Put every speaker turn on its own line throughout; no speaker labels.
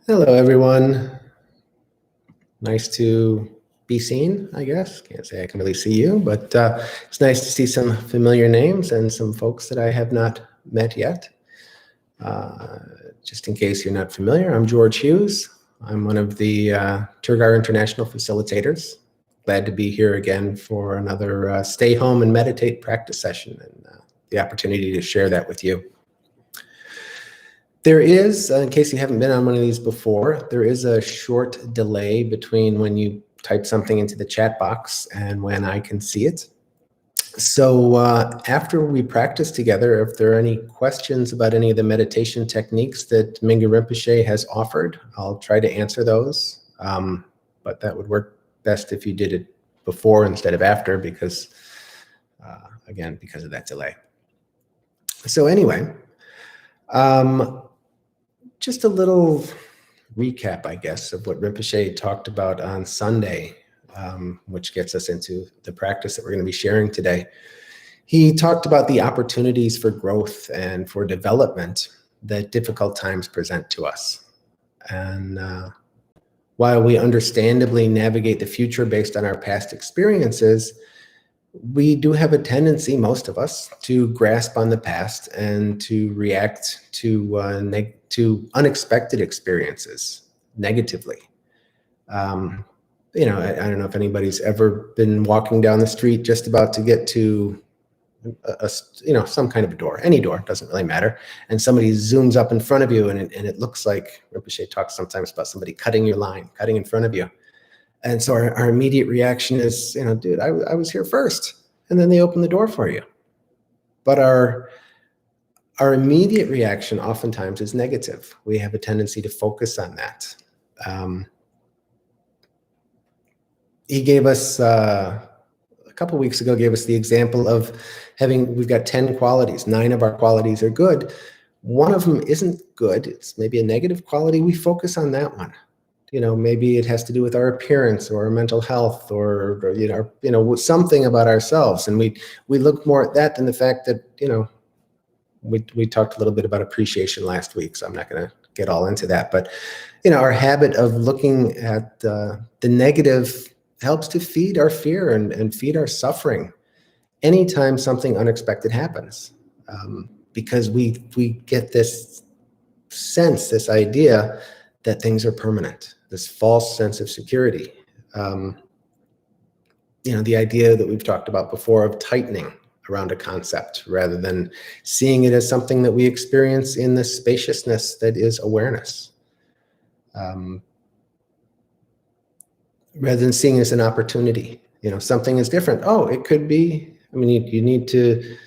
Hello, everyone. Nice to be seen, I guess. Can't say I can really see you, but it's nice to see some familiar names and some folks that I have not met yet. Just in case you're not familiar, I'm George Hughes. I'm one of the Tergar International Facilitators. Glad to be here again for another stay home and meditate practice session and the opportunity to share that with you. There is, in case you haven't been on one of these before, there is a short delay between when you type something into the chat box and when I can see it. So after we practice together, if there are any questions about any of the meditation techniques that Mingyur Rinpoche has offered, I'll try to answer those. But that would work best if you did it before instead of after because, again, because of that delay. So anyway, just a little recap, I guess, of what Rinpoche talked about on Sunday, which gets us into the practice that we're going to be sharing today. He talked about the opportunities for growth and for development that difficult times present to us. And while we understandably navigate the future based on our past experiences, we do have a tendency, most of us, to grasp on the past and to react to unexpected experiences negatively. I don't know if anybody's ever been walking down the street just about to get to some kind of a door, any door, doesn't really matter, and somebody zooms up in front of you, and it looks like Rinpoche talks sometimes about somebody cutting your line, cutting in front of you. And so our immediate reaction is, dude, I was here first. And then they open the door for you. But our immediate reaction oftentimes is negative. We have a tendency to focus on that. He gave us, a couple weeks ago, gave us the example of we've got 10 qualities. 9 of our qualities are good. One of them isn't good. It's maybe a negative quality. We focus on that one. Maybe it has to do with our appearance or our mental health or something about ourselves. And we look more at that than the fact that, we talked a little bit about appreciation last week, so I'm not going to get all into that. But, our habit of looking at the negative helps to feed our fear and feed our suffering anytime something unexpected happens. Because we get this sense, this idea that things are permanent, this false sense of security. The idea that we've talked about before of tightening around a concept rather than seeing it as something that we experience in the spaciousness that is awareness. Rather than seeing it as an opportunity, something is different. Oh, it could be, you need to,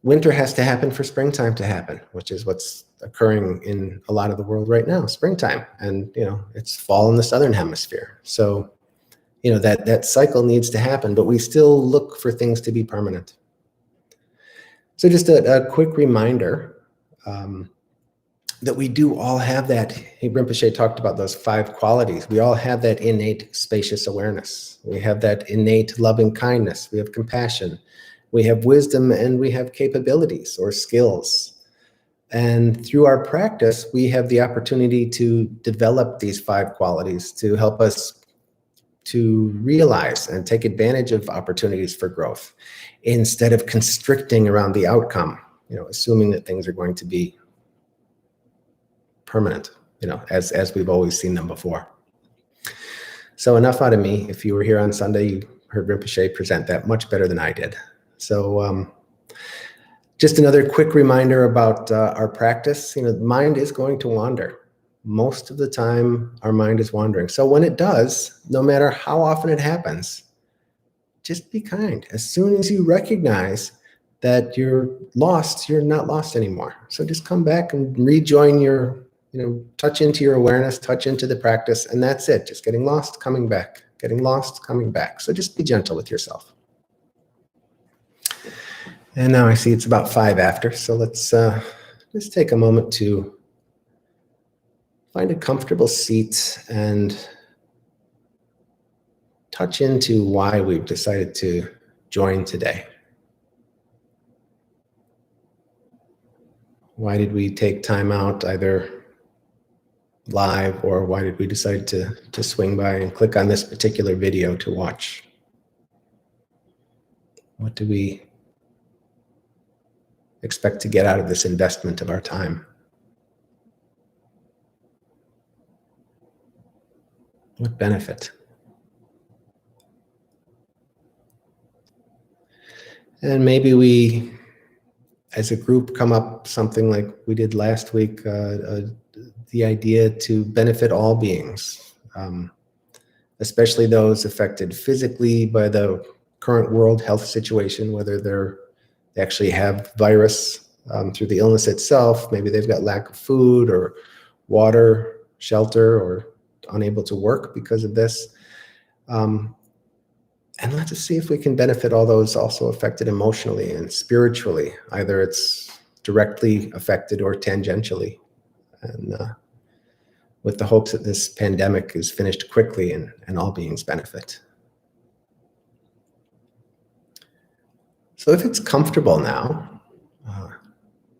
winter has to happen for springtime to happen, which is what's occurring in a lot of the world right now, springtime. And, it's fall in the southern hemisphere. So, that cycle needs to happen, but we still look for things to be permanent. So just a quick reminder that we do all have that. Rinpoche talked about those 5 qualities. We all have that innate spacious awareness. We have that innate loving kindness. We have compassion. We have wisdom, and we have capabilities or skills. And through our practice, we have the opportunity to develop these 5 qualities to help us to realize and take advantage of opportunities for growth instead of constricting around the outcome, assuming that things are going to be permanent, as we've always seen them before. So enough out of me. If you were here on Sunday, you heard Rinpoche present that much better than I did. So just another quick reminder about our practice. The mind is going to wander. Most of the time, our mind is wandering. So when it does, no matter how often it happens, just be kind. As soon as you recognize that you're lost, you're not lost anymore. So just come back and rejoin your, touch into your awareness, touch into the practice, and that's it. Just getting lost, coming back, getting lost, coming back. So just be gentle with yourself. And now I see it's about 5 after, so let's just take a moment to find a comfortable seat and touch into why we've decided to join today. Why did we take time out either live, or why did we decide to swing by and click on this particular video to watch? What do we expect to get out of this investment of our time? What benefit? And maybe we, as a group, come up something like we did last week, the idea to benefit all beings, especially those affected physically by the current world health situation, whether they actually have virus through the illness itself. Maybe they've got lack of food or water, shelter, or unable to work because of this. And let's just see if we can benefit all those also affected emotionally and spiritually. Either it's directly affected or tangentially. And with the hopes that this pandemic is finished quickly and all beings benefit. So if it's comfortable now,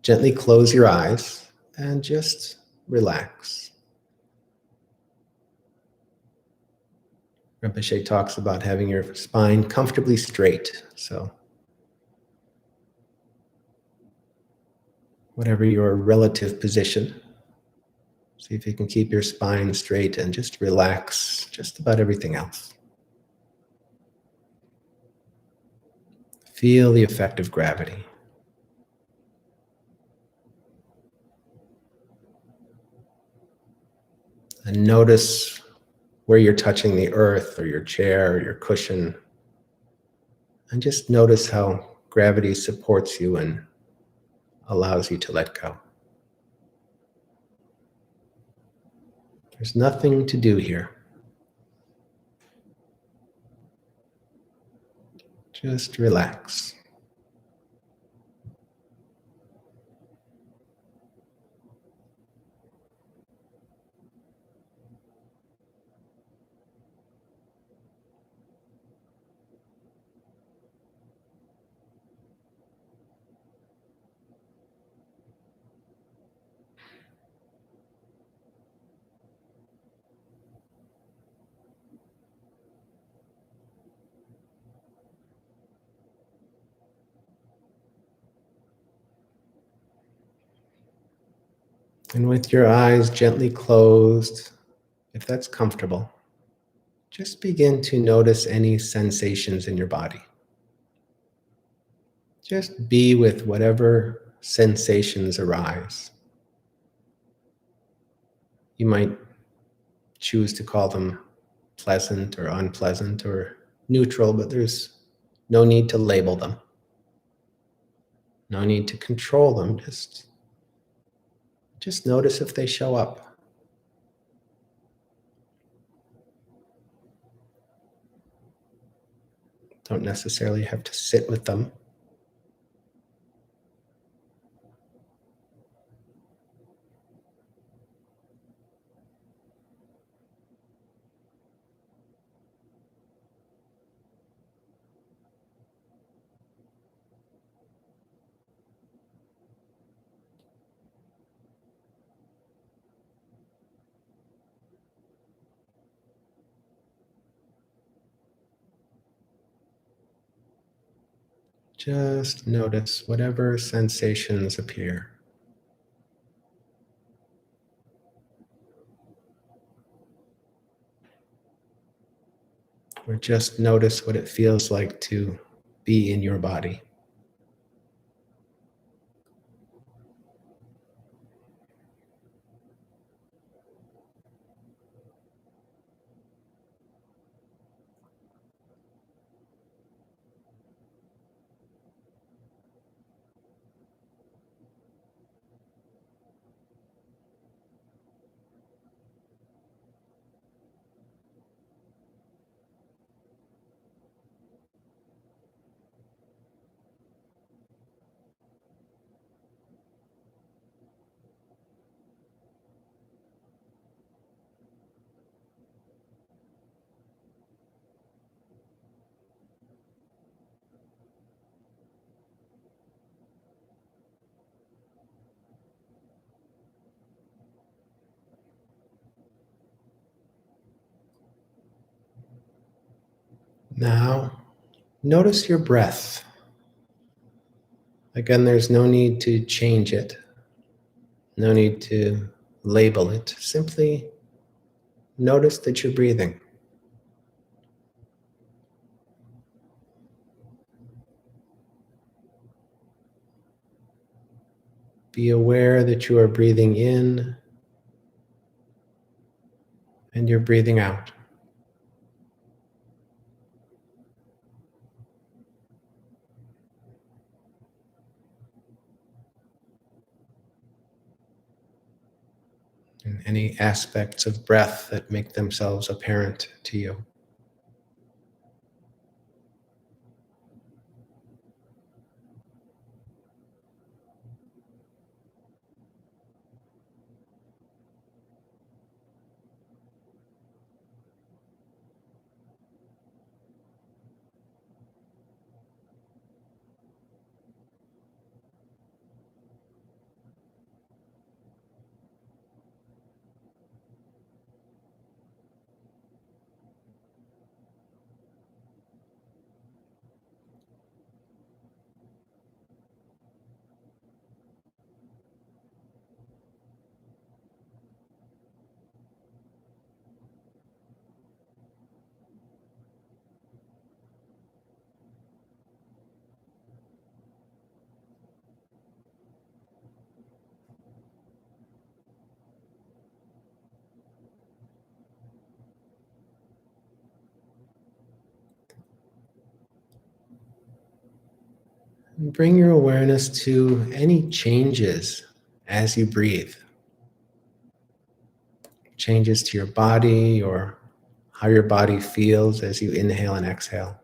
gently close your eyes and just relax. Rinpoche talks about having your spine comfortably straight. So whatever your relative position, see if you can keep your spine straight and just relax just about everything else. Feel the effect of gravity. And notice where you're touching the earth or your chair or your cushion. And just notice how gravity supports you and allows you to let go. There's nothing to do here. Just relax. And with your eyes gently closed, if that's comfortable, just begin to notice any sensations in your body. Just be with whatever sensations arise. You might choose to call them pleasant or unpleasant or neutral, but there's no need to label them. No need to control them. Just notice if they show up. Don't necessarily have to sit with them. Just notice whatever sensations appear. Or just notice what it feels like to be in your body. Now, notice your breath. Again, there's no need to change it, no need to label it. Simply notice that you're breathing. Be aware that you are breathing in and you're breathing out. And any aspects of breath that make themselves apparent to you. And bring your awareness to any changes as you breathe. Changes to your body or how your body feels as you inhale and exhale.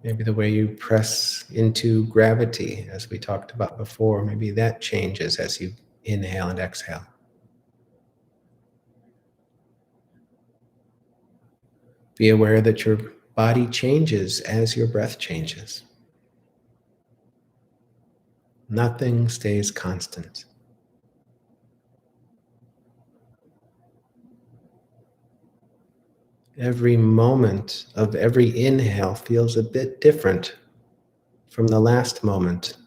Maybe the way you press into gravity, as we talked about before, maybe that changes as you inhale and exhale. Be aware that your body changes as your breath changes. Nothing stays constant. Every moment of every inhale feels a bit different from the last moment.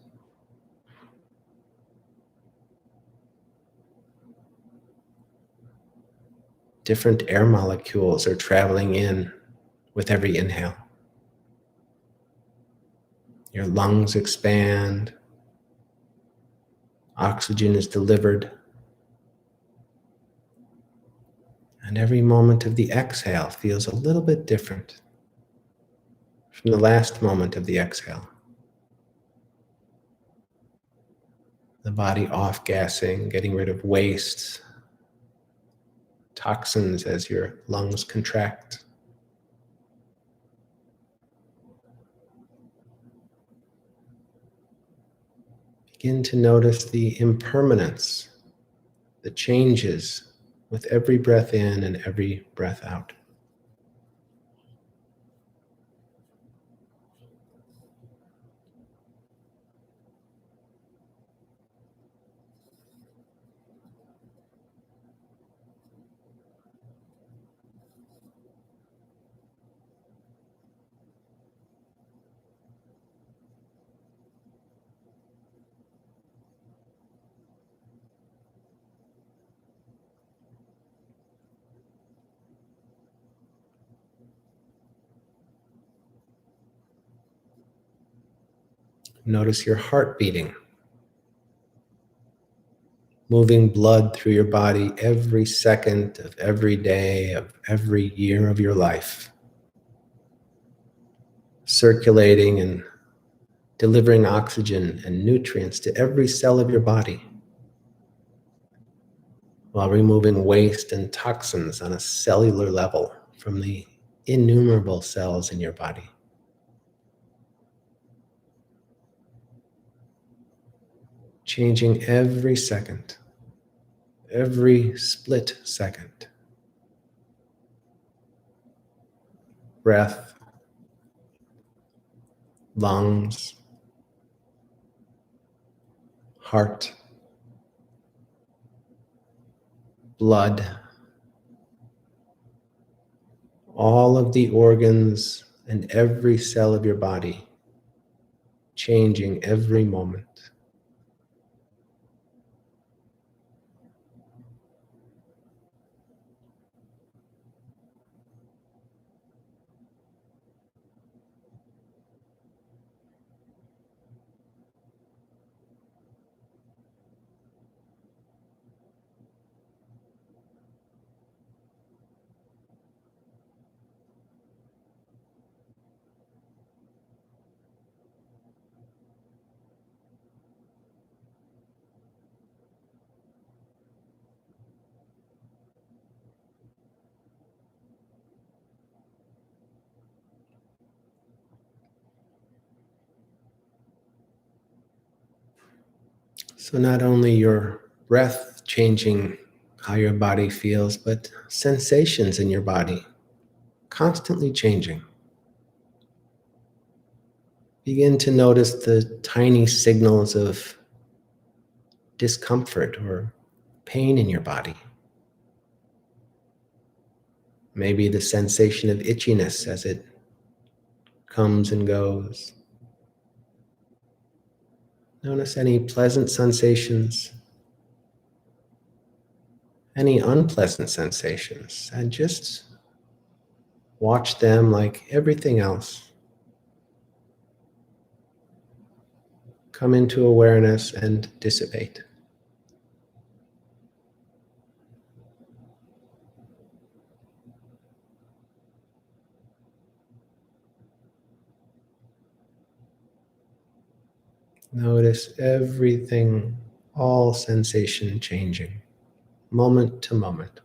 Different air molecules are traveling in with every inhale. Your lungs expand, oxygen is delivered, and every moment of the exhale feels a little bit different from the last moment of the exhale. The body off-gassing, getting rid of waste, toxins as your lungs contract. Begin to notice the impermanence, the changes with every breath in and every breath out. Notice your heart beating, moving blood through your body every second of every day of every year of your life, circulating and delivering oxygen and nutrients to every cell of your body, while removing waste and toxins on a cellular level from the innumerable cells in your body. Changing every second, every split second. Breath, lungs, heart, blood, all of the organs and every cell of your body changing every moment. So not only your breath changing how your body feels, but sensations in your body constantly changing. Begin to notice the tiny signals of discomfort or pain in your body. Maybe the sensation of itchiness as it comes and goes. Notice any pleasant sensations, any unpleasant sensations, and just watch them like everything else. Come into awareness and dissipate. Notice everything, all sensation changing, moment to moment.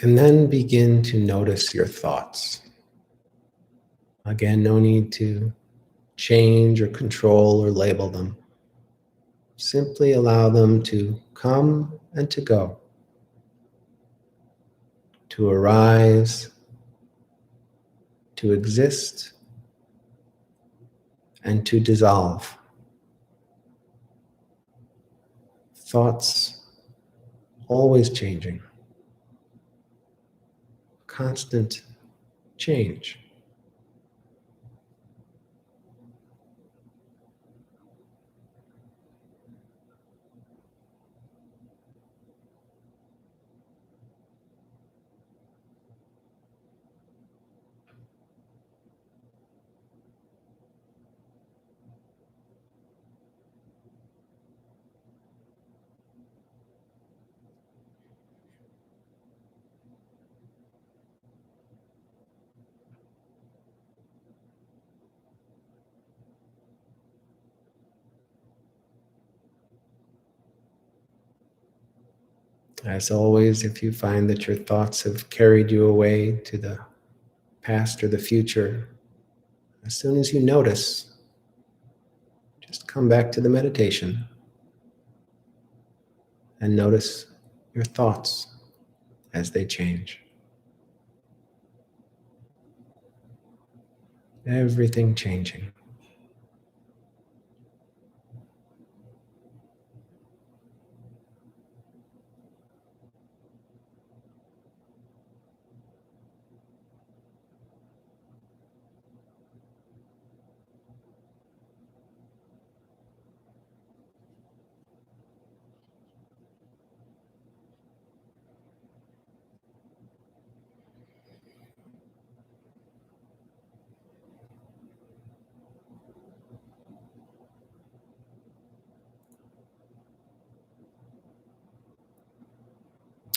And then begin to notice your thoughts. Again, no need to change or control or label them. Simply allow them to come and to go, to arise, to exist, and to dissolve. Thoughts always changing, constant change. As always, if you find that your thoughts have carried you away to the past or the future, as soon as you notice, just come back to the meditation and notice your thoughts as they change. Everything changing.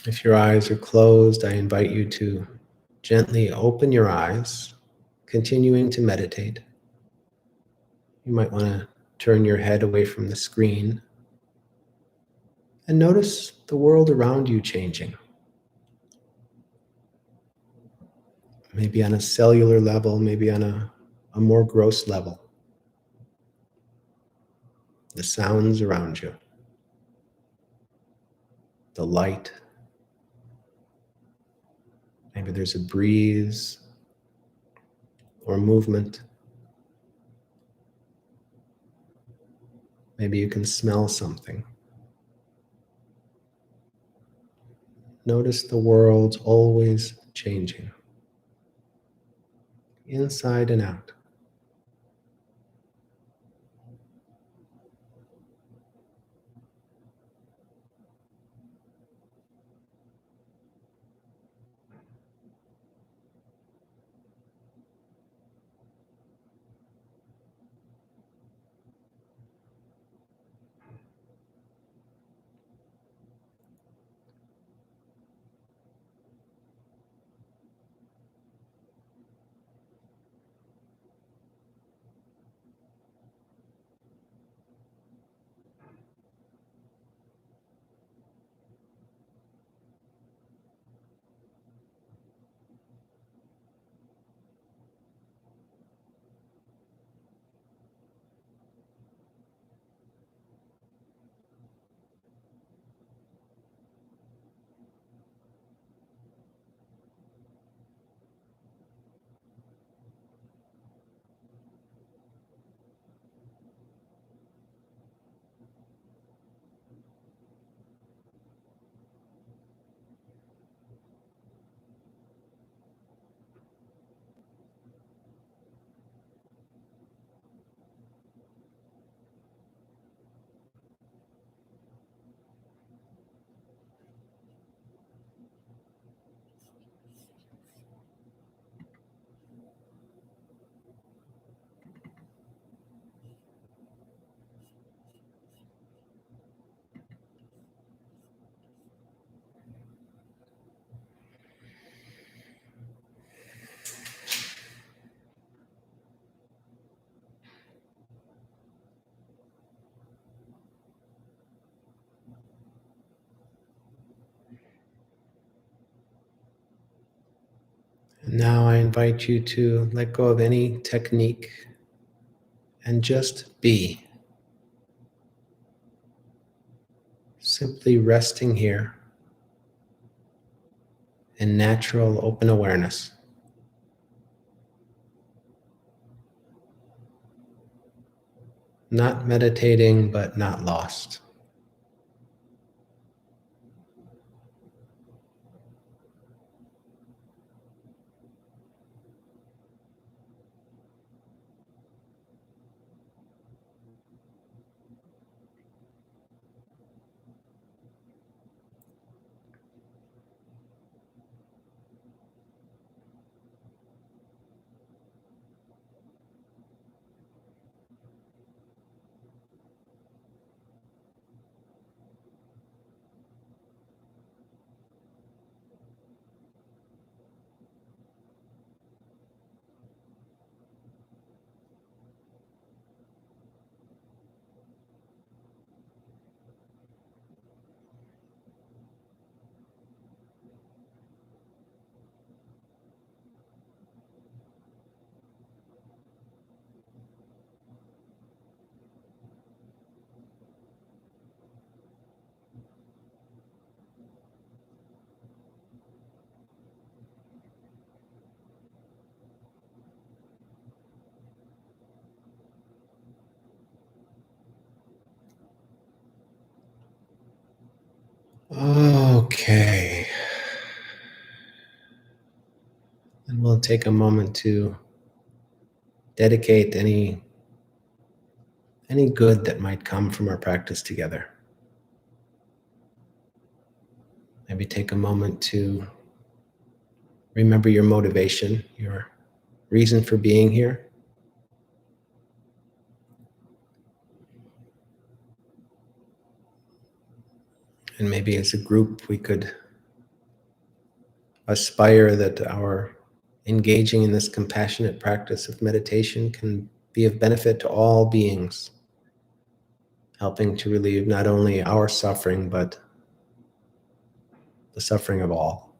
If your eyes are closed, I invite you to gently open your eyes, continuing to meditate. You might want to turn your head away from the screen And notice the world around you changing. Maybe on a cellular level, maybe on a more gross level. The sounds around you, the light. Maybe there's a breeze or movement. Maybe you can smell something. Notice the world's always changing, inside and out. And now I invite you to let go of any technique and just be. Simply resting here in natural open awareness. Not meditating, but not lost. Okay. And we'll take a moment to dedicate any good that might come from our practice together. Maybe take a moment to remember your motivation, your reason for being here. And maybe as a group, we could aspire that our engaging in this compassionate practice of meditation can be of benefit to all beings. helping to relieve not only our suffering, but the suffering of all.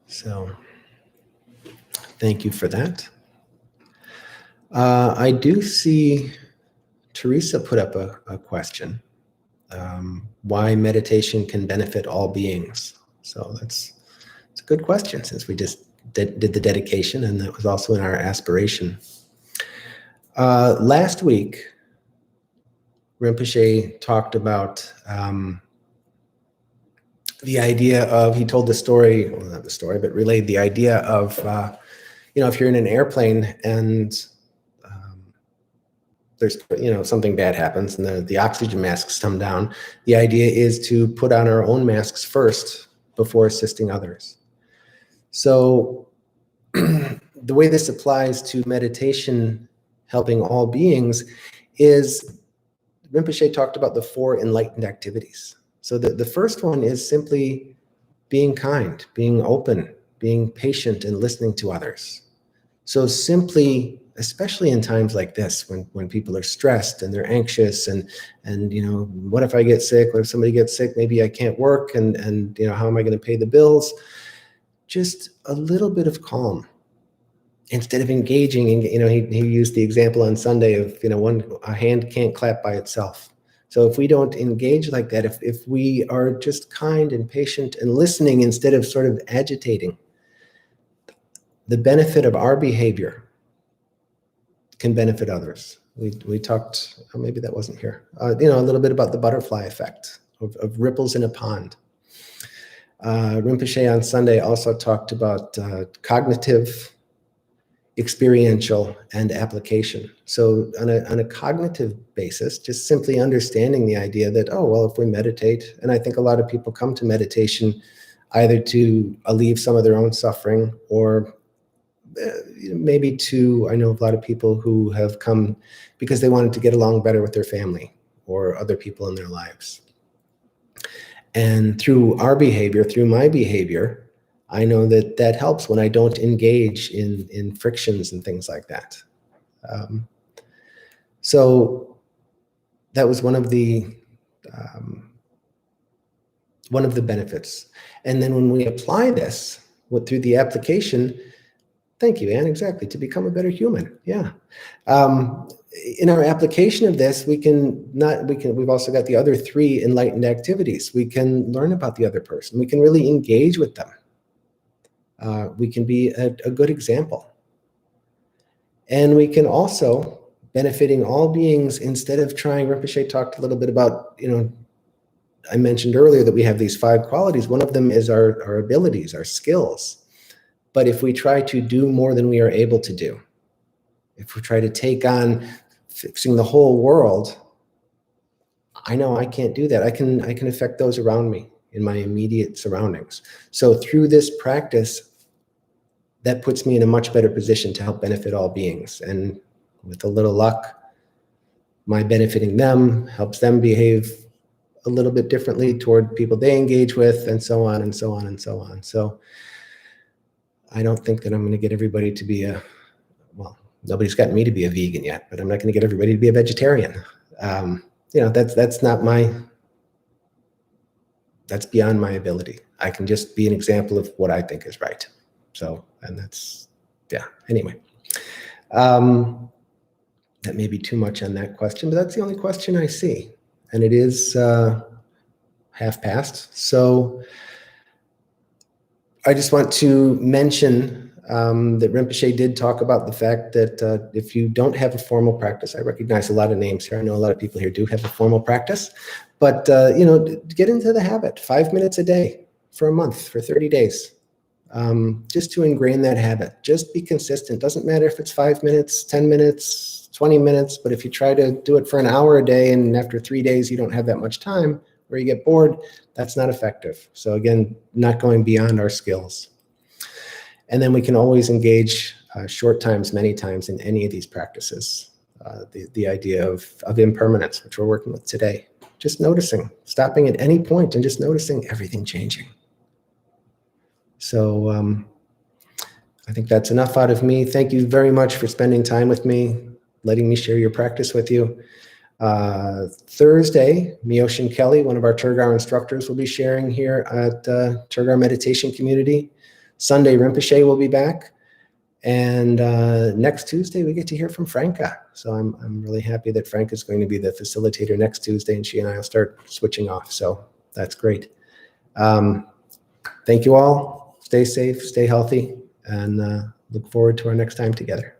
So thank you for that. I do see Teresa put up a question, why meditation can benefit all beings. So it's a good question, since we just did the dedication, and that was also in our aspiration. Last week, Rinpoche talked about the idea of, he told the story, well, not the story, but relayed the idea of, if you're in an airplane and there's, something bad happens and the oxygen masks come down, the idea is to put on our own masks first before assisting others. So the way this applies to meditation helping all beings is, Rinpoche talked about the 4 enlightened activities. So the first one is simply being kind, being open, being patient, and listening to others. So simply, especially in times like this, when people are stressed and they're anxious, and what if I get sick? What if somebody gets sick? Maybe I can't work, and how am I going to pay the bills? Just a little bit of calm. Instead of engaging in, he used the example on Sunday of, a hand can't clap by itself. So if we don't engage like that, if we are just kind and patient and listening instead of sort of agitating, the benefit of our behavior can benefit others. We talked, maybe that wasn't here, a little bit about the butterfly effect of ripples in a pond. Rinpoche on Sunday also talked about cognitive, experiential, and application. So on a cognitive basis, just simply understanding the idea that, if we meditate, and I think a lot of people come to meditation either to alleviate some of their own suffering, or maybe I know a lot of people who have come because they wanted to get along better with their family or other people in their lives. And through our behavior, through my behavior, I know that helps when I don't engage in frictions and things like that. So that was one of the benefits. And then when we apply this, through the application, thank you, Anne, exactly, to become a better human. Yeah. In our application of this, we've also got the other 3 enlightened activities. We can learn about the other person. We can really engage with them. We can be a good example. And we can also, benefiting all beings, instead of trying, Rinpoche talked a little bit about, I mentioned earlier that we have these 5 qualities. One of them is our abilities, our skills. But if we try to do more than we are able to do, if we try to take on fixing the whole world, I know I can't do that. I can affect those around me in my immediate surroundings. So through this practice, that puts me in a much better position to help benefit all beings. And with a little luck, my benefiting them helps them behave a little bit differently toward people they engage with, and so on and so on and so on. So I don't think that I'm going to get everybody to be nobody's gotten me to be a vegan yet, but I'm not going to get everybody to be a vegetarian. That's beyond my ability. I can just be an example of what I think is right. So, and that's, anyway. That may be too much on that question, but that's the only question I see. And it is 1:30. So I just want to mention that Rinpoche did talk about the fact that if you don't have a formal practice, I recognize a lot of names here. I know a lot of people here do have a formal practice, but get into the habit. 5 minutes a day for a month, for 30 days, just to ingrain that habit. Just be consistent. Doesn't matter if it's 5 minutes, 10 minutes, 20 minutes, but if you try to do it for an hour a day and after 3 days you don't have that much time, or you get bored, that's not effective. So again, not going beyond our skills. And then we can always engage short times, many times in any of these practices. The idea of impermanence, which we're working with today. Just noticing, stopping at any point and just noticing everything changing. So I think that's enough out of me. Thank you very much for spending time with me, letting me share your practice with you. Thursday, Mioshin Kelly, one of our Tergar instructors, will be sharing here at Tergar Meditation Community. Sunday, Rinpoche will be back. And next Tuesday, we get to hear from Franca. So I'm really happy that Franca is going to be the facilitator next Tuesday, and she and I will start switching off. So that's great. Thank you all. Stay safe, stay healthy, and look forward to our next time together.